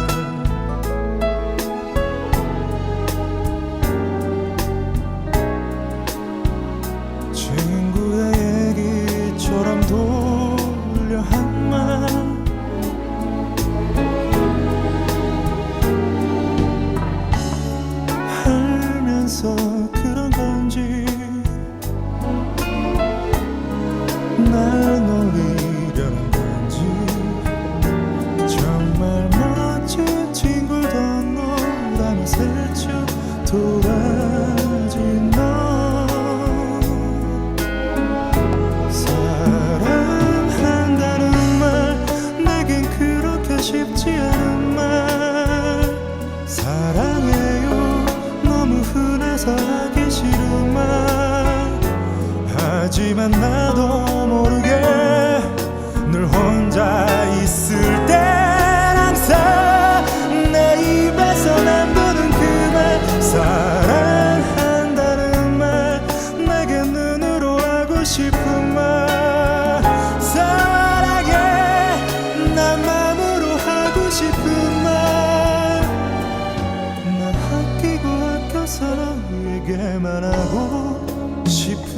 친구의 얘기처럼 돌려 한 말 알면서 그런 건지 날 놀리려는 건지 정말 멋진 친구를 던 너라며 슬쩍 돌아진 너 사랑한다는 말 내겐 그렇게 쉽지 않은 말 사랑해요 너무 흔해서 하기 싫은 말 하지만 나도 모르게 늘 혼자 있을 땐 항상 내 입에서 맴도는 그 말 사랑한다는 말 내게 눈으로 하고 싶은 말 사랑해 난 맘으로 하고 싶은 말 나 아끼고 아껴서 너에게만 하고 싶은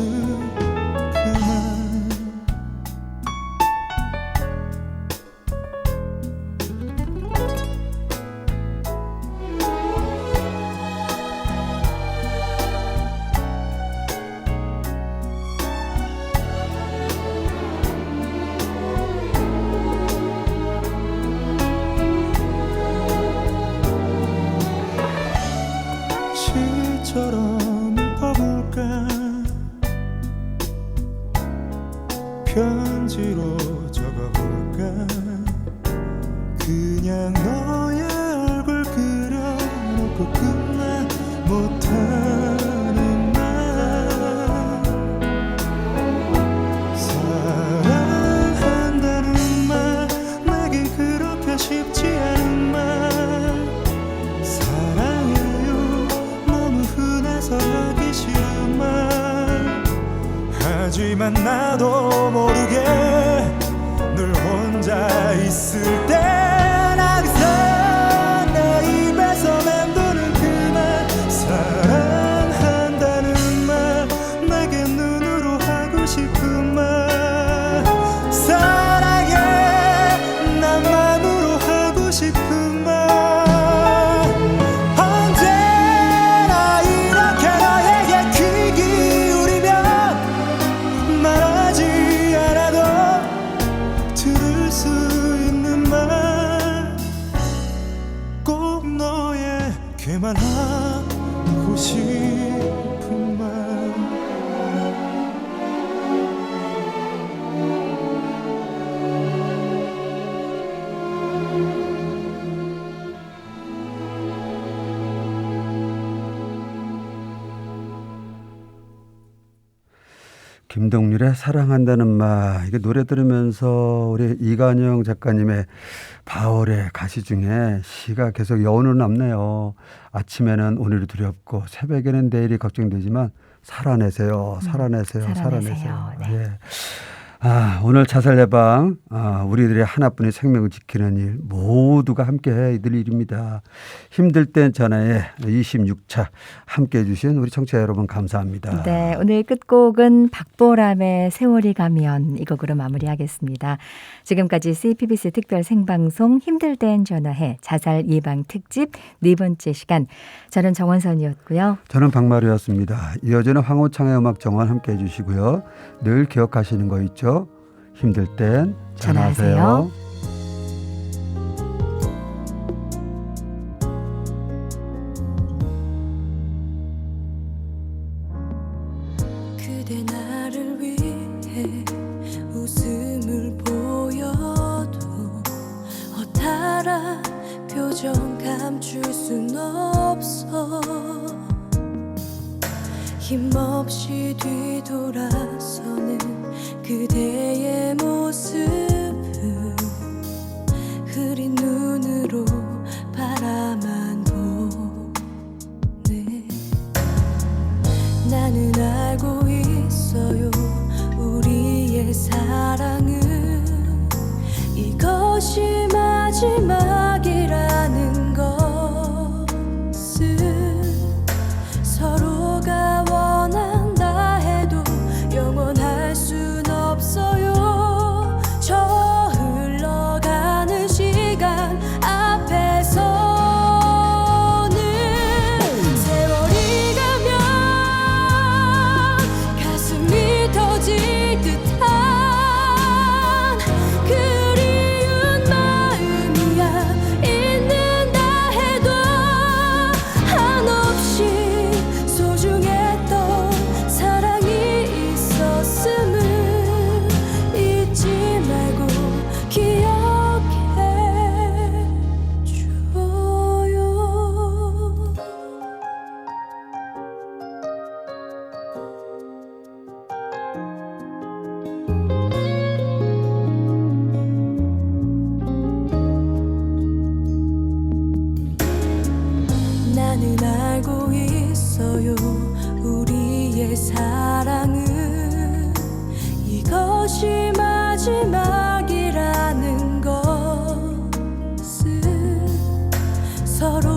시처럼 읊어볼까 편지로 적어볼까 그냥 너의 얼굴 그려놓고 끝나 못하는 말 사랑한다는 말 내겐 그렇게 쉽지 않은 말 사랑해요 너무 흔해서 하기 싫은 말 하지만 나도 모르게 늘 혼자 있을 땐 항상 내 입에서 맴도는 그 말 사랑한다는 말 내게 눈으로 하고 싶은 말 사랑해 난 맘으로 하고 싶은 말 언제나 이렇게 너에게 귀 기울이면 말하지 않아도 들을 수 있는 말 꼭 너에게만 하고 싶은 말 김동률의 사랑한다는 말 이게 노래 들으면서 우리 이간영 작가님의 바월의 가시 중에 시가 계속 여운으로 남네요. 아침에는 오늘이 두렵고 새벽에는 내일이 걱정되지만 살아내세요. 살아내세요. 살아내세요. 네. 예. 오늘 자살 예방, 우리들의 하나뿐인 생명을 지키는 일 모두가 함께 해야 될 일입니다. 힘들 땐 전화에 26차 함께 해주신 우리 청취자 여러분 감사합니다. 네, 오늘 끝곡은 박보람의 세월이 가면 이 곡으로 마무리하겠습니다. 지금까지 CPBS 특별 생방송 힘들 땐 전화해 자살 예방 특집 4번째 시간. 저는 정원선이었고요. 저는 박마루였습니다. 이어지는 황호창의 음악 정원 함께 해주시고요. 늘 기억하시는 거 있죠? 힘들 땐 전화하세요. 전화하세요. 그대 나를 위해 웃음을 보여도 허탈한 표정 감출 순 없어 힘없이 뒤돌아서는 그대의 모습을 흐린 눈으로 바라만 보네 나는 알고 있어요 우리의 사랑은 이것이 마지막이라는 것을 서로가 원한다 해도 영원할 순 없어요 저 흘러가는 시간 앞에서는 세월이 가면 가슴이 터질 듯한 그리운 마음이야 있는다 해도 한없이 소중했던 사랑이 있었음을 잊지 말고 기억해 줘요 나는 알고 있어요 우리의 사랑은 이것이 마지막이라는 것을 서로